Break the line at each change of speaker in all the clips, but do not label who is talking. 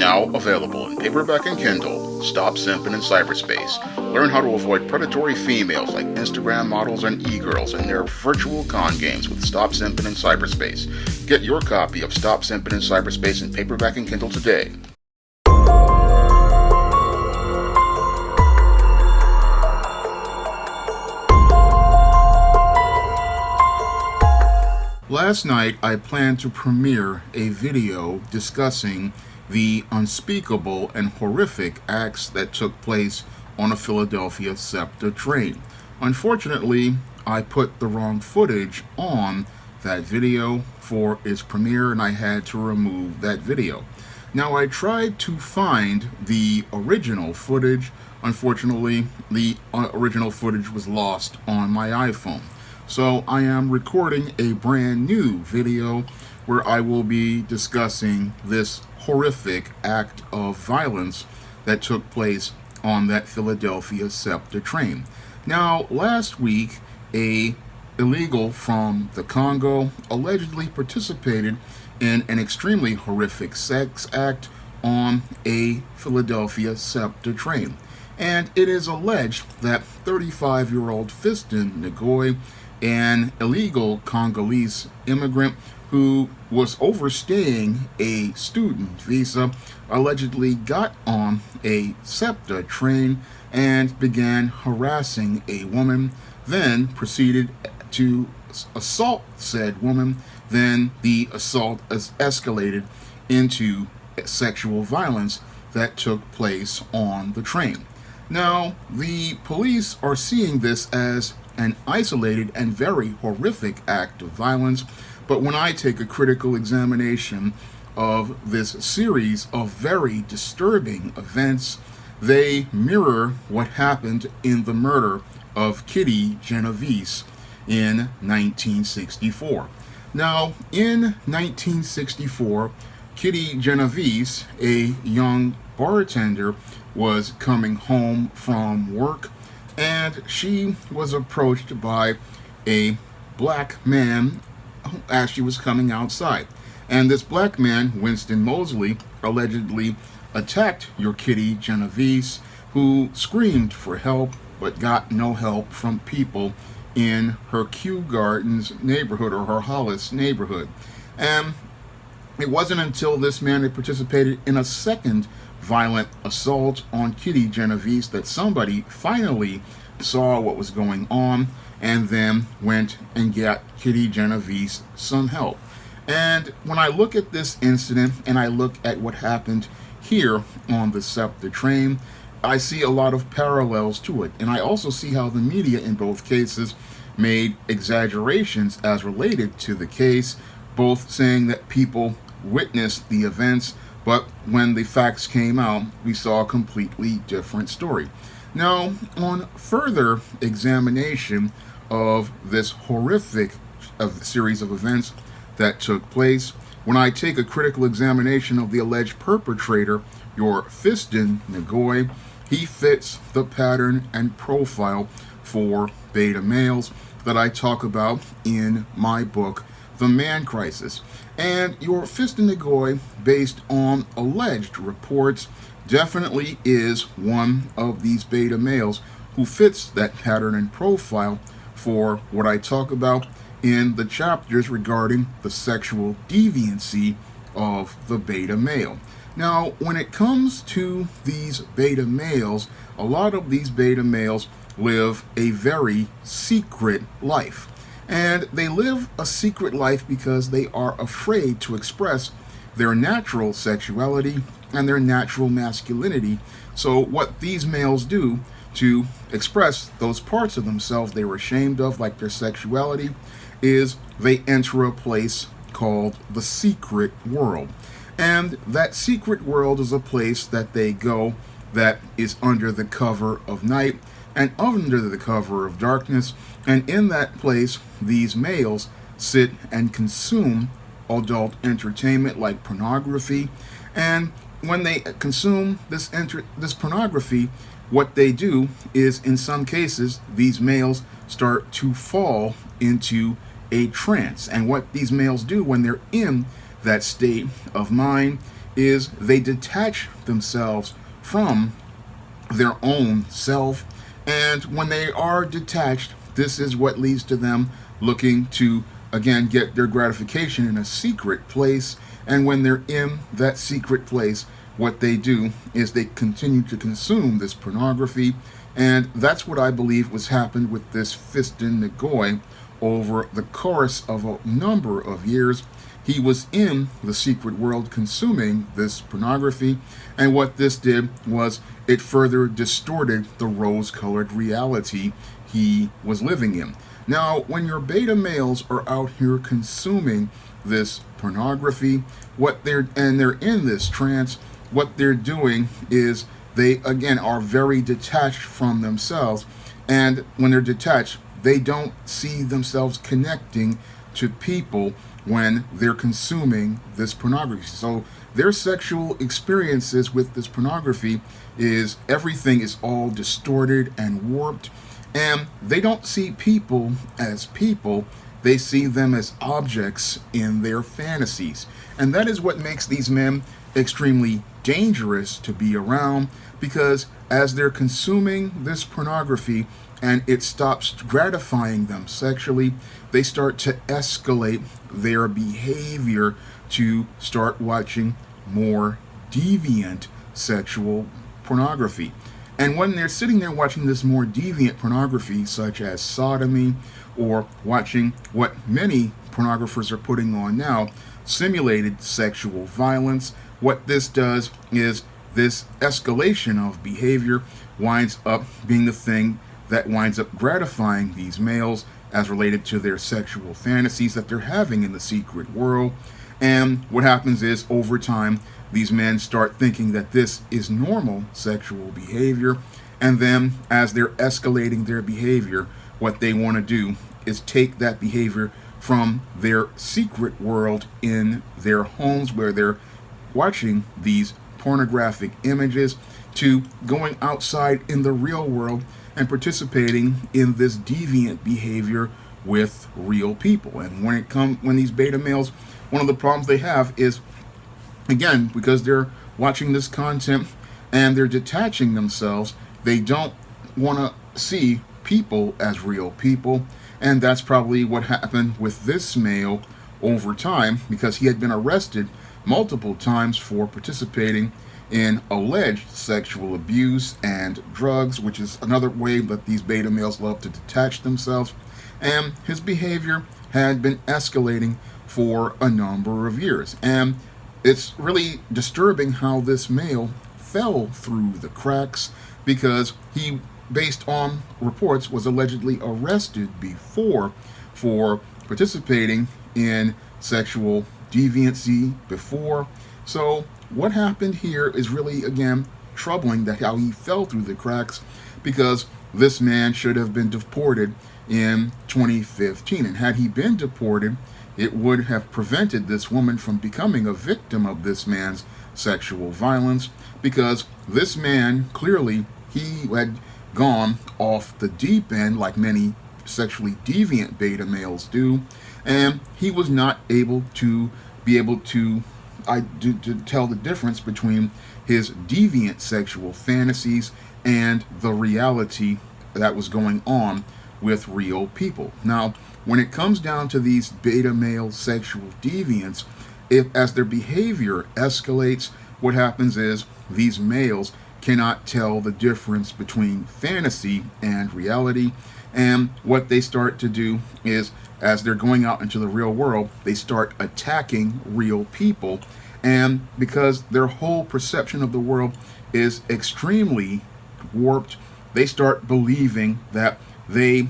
Now available in paperback and Kindle, Stop Simping in Cyberspace. Learn how to avoid predatory females like Instagram models and e-girls in their virtual con games with Stop Simping in Cyberspace. Get your copy of Stop Simping in Cyberspace in paperback and Kindle today. Last night, I planned to premiere a video discussing the unspeakable and horrific acts that took place on a Philadelphia SEPTA train. Unfortunately, I put the wrong footage on that video for its premiere, and I had to remove that video. Now, I tried to find the original footage. Unfortunately, the original footage was lost on my iPhone. So I am recording a brand new video where I will be discussing this horrific act of violence that took place on that Philadelphia SEPTA train. Now, last week, a illegal from the Congo allegedly participated in an extremely horrific sex act on a Philadelphia SEPTA train. And it is alleged that 35-year-old Fiston Ngoy, an illegal Congolese immigrant who was overstaying a student visa, allegedly got on a SEPTA train and began harassing a woman, then proceeded to assault said woman. Then the assault escalated into sexual violence that took place on the train. Now, the police are seeing this as an isolated and very horrific act of violence, but when I take a critical examination of this series of very disturbing events, they mirror what happened in the murder of Kitty Genovese in 1964. Now, in 1964, Kitty Genovese, a young bartender, was coming home from work, and she was approached by a black man as she was coming outside. And this black man, Winston Mosley, allegedly attacked your Kitty Genovese, who screamed for help but got no help from people in her Kew Gardens neighborhood, or her Hollis neighborhood. And it wasn't until this man had participated in a second violent assault on Kitty Genovese that somebody finally saw what was going on and then went and got Kitty Genovese some help. And when I look at this incident and I look at what happened here on the SEPTA train, I see a lot of parallels to it. And I also see how the media in both cases made exaggerations as related to the case, both saying that people witnessed the events, but when the facts came out, we saw a completely different story. Now, on further examination of this horrific series of events that took place, when I take a critical examination of the alleged perpetrator, your Fiston Ngoy, he fits the pattern and profile for beta males that I talk about in my book, The Man Crisis. And your Fiston Ngoy, based on alleged reports, definitely is one of these beta males who fits that pattern and profile for what I talk about in the chapters regarding the sexual deviancy of the beta male. Now, when it comes to these beta males, a lot of these beta males live a very secret life. And they live a secret life because they are afraid to express their natural sexuality and their natural masculinity. So what these males do to express those parts of themselves they were ashamed of, like their sexuality, is they enter a place called the secret world. And that secret world is a place that they go that is under the cover of night and under the cover of darkness. And in that place, these males sit and consume adult entertainment like pornography. And when they consume this pornography, what they do is, in some cases, these males start to fall into a trance. And what these males do when they're in that state of mind is they detach themselves from their own self. And when they are detached, this is what leads to them looking to, again, get their gratification in a secret place. And when they're in that secret place, what they do is they continue to consume this pornography. And that's what I believe was happened with this Fiston Nagoy over the course of a number of years. He was in the secret world consuming this pornography, and what this did was it further distorted the rose-colored reality he was living in. Now, when your beta males are out here consuming this pornography, they're in this trance, what they're doing is they, again, are very detached from themselves. And when they're detached, they don't see themselves connecting to people when they're consuming this pornography. So their sexual experiences with this pornography is everything is all distorted and warped. And they don't see people as people. They see them as objects in their fantasies. And that is what makes these men extremely dangerous to be around, because as they're consuming this pornography and it stops gratifying them sexually, they start to escalate their behavior to start watching more deviant sexual pornography. And when they're sitting there watching this more deviant pornography, such as sodomy, or watching what many pornographers are putting on now, simulated sexual violence, what this does is this escalation of behavior winds up being the thing that winds up gratifying these males as related to their sexual fantasies that they're having in the secret world. And what happens is, over time, these men start thinking that this is normal sexual behavior. And then, as they're escalating their behavior, what they want to do is take that behavior from their secret world in their homes where they're watching these pornographic images to going outside in the real world and participating in this deviant behavior with real people. And when these beta males, one of the problems they have is, again, because they're watching this content and they're detaching themselves, they don't want to see people as real people. And that's probably what happened with this male over time, because he had been arrested multiple times for participating in alleged sexual abuse and drugs, which is another way that these beta males love to detach themselves. And his behavior had been escalating for a number of years. And it's really disturbing how this male fell through the cracks, because he, based on reports, was allegedly arrested before for participating in sexual deviancy before. So what happened here is really, again, troubling, that how he fell through the cracks, because this man should have been deported in 2015. And had he been deported, it would have prevented this woman from becoming a victim of this man's sexual violence, because this man, clearly, he had gone off the deep end like many sexually deviant beta males do, and he was not able to tell the difference between his deviant sexual fantasies and the reality that was going on with real people. Now, when it comes down to these beta male sexual deviants, as their behavior escalates, what happens is these males cannot tell the difference between fantasy and reality. And what they start to do is, as they're going out into the real world, they start attacking real people. And because their whole perception of the world is extremely warped, they start believing that they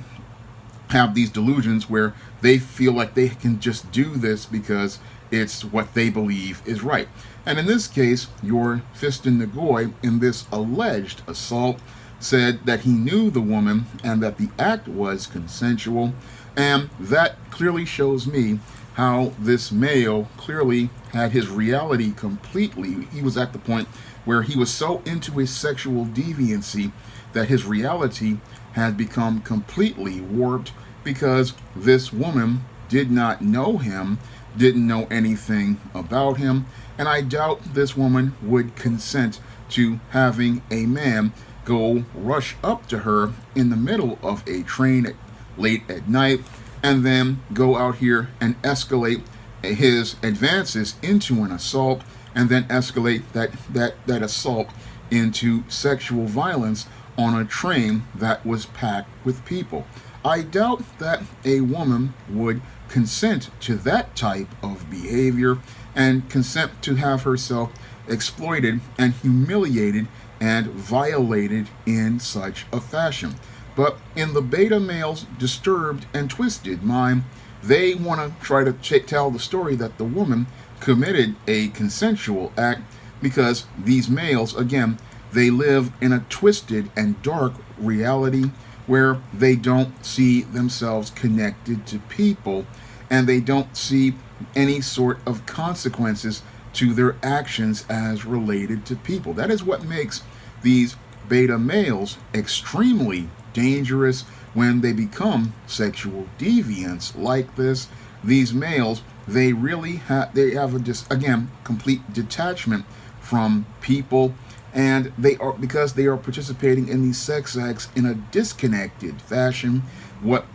have these delusions where they feel like they can just do this because it's what they believe is right. And in this case, your Fiston Nagoy, in this alleged assault, said that he knew the woman and that the act was consensual. And that clearly shows me how this male clearly had his reality completely. He was at the point where he was so into his sexual deviancy that his reality had become completely warped, because this woman did not know him, didn't know anything about him, And I doubt this woman would consent to having a man go rush up to her in the middle of a train late at night and then go out here and escalate his advances into an assault and then escalate that assault into sexual violence on a train that was packed with people. I doubt that a woman would consent to that type of behavior and consent to have herself exploited and humiliated and violated in such a fashion. But in the beta male's disturbed and twisted mind, they want to try to tell the story that the woman committed a consensual act because these males, again, they live in a twisted and dark reality where they don't see themselves connected to people and they don't see any sort of consequences to their actions as related to people. That is what makes these beta males extremely dangerous when they become sexual deviants like this. These males, they have a complete detachment from people, and because they are participating in these sex acts in a disconnected fashion.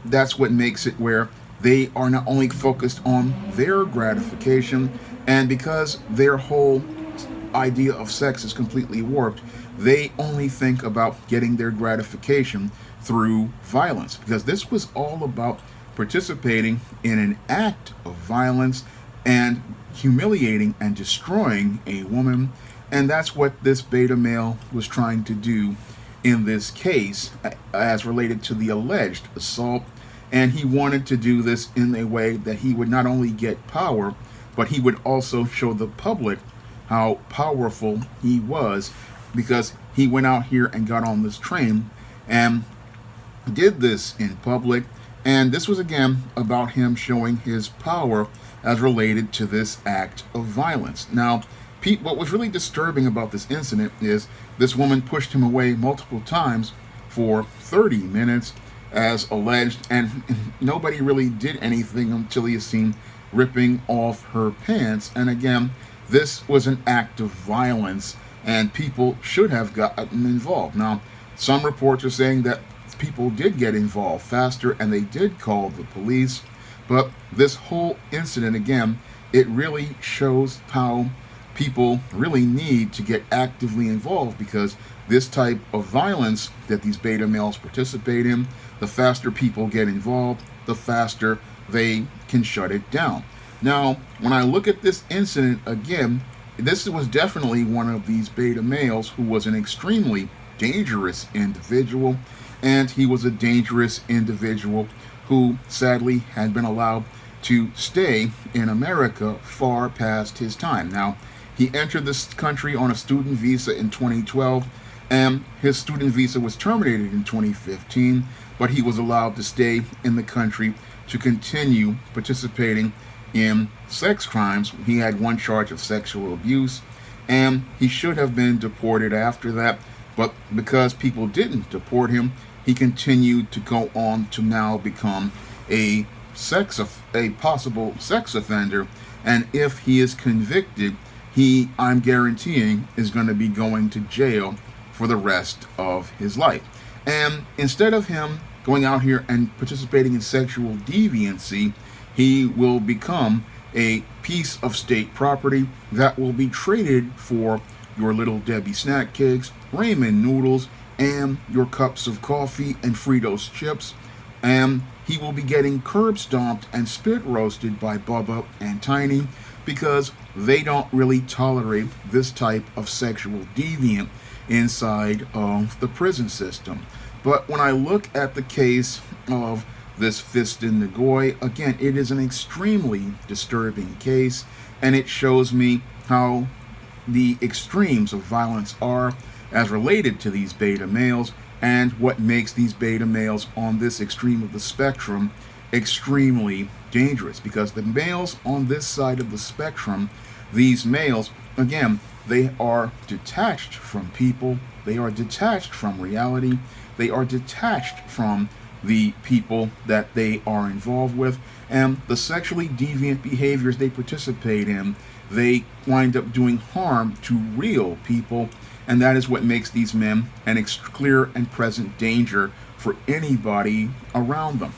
That's what makes it where they are not only focused on their gratification, and because their whole idea of sex is completely warped, they only think about getting their gratification through violence, because this was all about participating in an act of violence and humiliating and destroying a woman. And that's what this beta male was trying to do in this case as related to the alleged assault. And he wanted to do this in a way that he would not only get power, but he would also show the public how powerful he was, because he went out here and got on this train and did this in public. And this was again about him showing his power as related to this act of violence. Now, Pete, what was really disturbing about this incident is this woman pushed him away multiple times for 30 minutes as alleged, and nobody really did anything until he is seen ripping off her pants. And again, this was an act of violence and people should have gotten involved. Now, some reports are saying that people did get involved faster and they did call the police, but this whole incident, again, it really shows how people really need to get actively involved, because this type of violence that these beta males participate in, the faster people get involved, the faster they can shut it down. Now, when I look at this incident again, this was definitely one of these beta males who was an extremely dangerous individual, and he was a dangerous individual who sadly had been allowed to stay in America far past his time. Now, he entered this country on a student visa in 2012, and his student visa was terminated in 2015, but he was allowed to stay in the country to continue participating in sex crimes. He had one charge of sexual abuse, and he should have been deported after that, but because people didn't deport him, he continued to go on to now become a possible sex offender, and if he is convicted, I'm guaranteeing, is going to be going to jail for the rest of his life. And instead of him going out here and participating in sexual deviancy, he will become a piece of state property that will be traded for your Little Debbie snack cakes, ramen noodles, and your cups of coffee and Fritos chips. And he will be getting curb stomped and spit roasted by Bubba and Tiny, because they don't really tolerate this type of sexual deviant inside of the prison system. But when I look at the case of this Fiston Nagoy, again, it is an extremely disturbing case, and it shows me how the extremes of violence are as related to these beta males, and what makes these beta males on this extreme of the spectrum extremely dangerous. Because the males on this side of the spectrum, these males, again, they are detached from people, they are detached from reality, they are detached from the people that they are involved with, and the sexually deviant behaviors they participate in, they wind up doing harm to real people, and that is what makes these men an clear and present danger for anybody around them.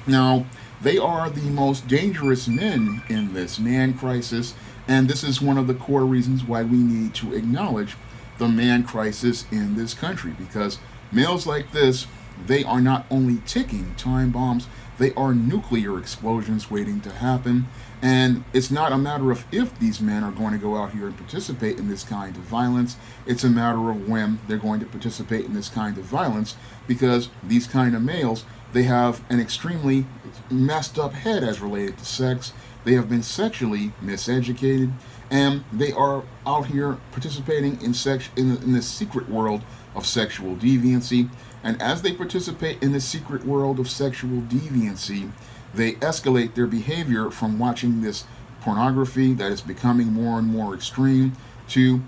Now, they are the most dangerous men in this man crisis, and this is one of the core reasons why we need to acknowledge the man crisis in this country, because males like this, they are not only ticking time bombs, they are nuclear explosions waiting to happen. And it's not a matter of if these men are going to go out here and participate in this kind of violence. It's a matter of when they're going to participate in this kind of violence, because these kind of males, they have an extremely messed up head as related to sex. They have been sexually miseducated, and they are out here participating in the secret world of sexual deviancy. And as they participate in the secret world of sexual deviancy, they escalate their behavior from watching this pornography that is becoming more and more extreme to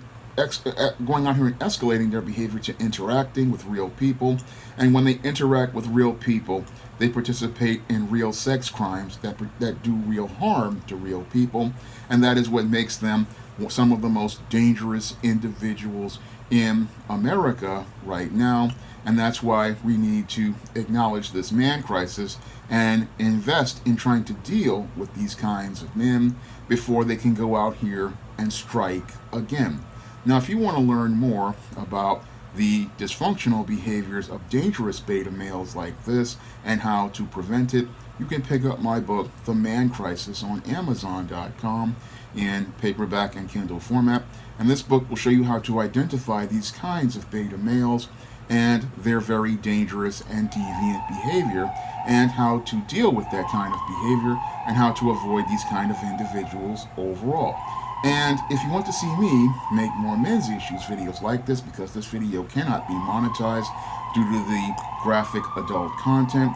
going out here and escalating their behavior to interacting with real people. And when they interact with real people, they participate in real sex crimes that do real harm to real people. And that is what makes them some of the most dangerous individuals in America right now. And that's why we need to acknowledge this man crisis and invest in trying to deal with these kinds of men before they can go out here and strike again. Now, if you want to learn more about the dysfunctional behaviors of dangerous beta males like this and how to prevent it, you can pick up my book, The Man Crisis, on Amazon.com in paperback and Kindle format. And this book will show you how to identify these kinds of beta males and their very dangerous and deviant behavior, and how to deal with that kind of behavior, and how to avoid these kind of individuals overall. And if you want to see me make more men's issues videos like this, because this video cannot be monetized due to the graphic adult content,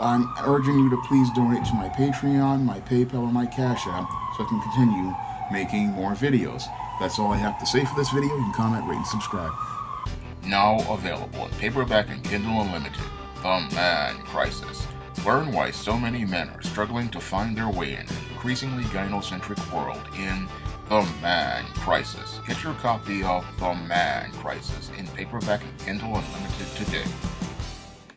I'm urging you to please donate to my Patreon, my PayPal, or my Cash App so I can continue making more videos. That's all I have to say for this video. You can comment, rate, and subscribe. Now available in paperback and Kindle Unlimited, The Man Crisis. Learn why so many men are struggling to find their way in an increasingly gynocentric world in The Man Crisis. Get your copy of The Man Crisis in paperback and Kindle Unlimited today.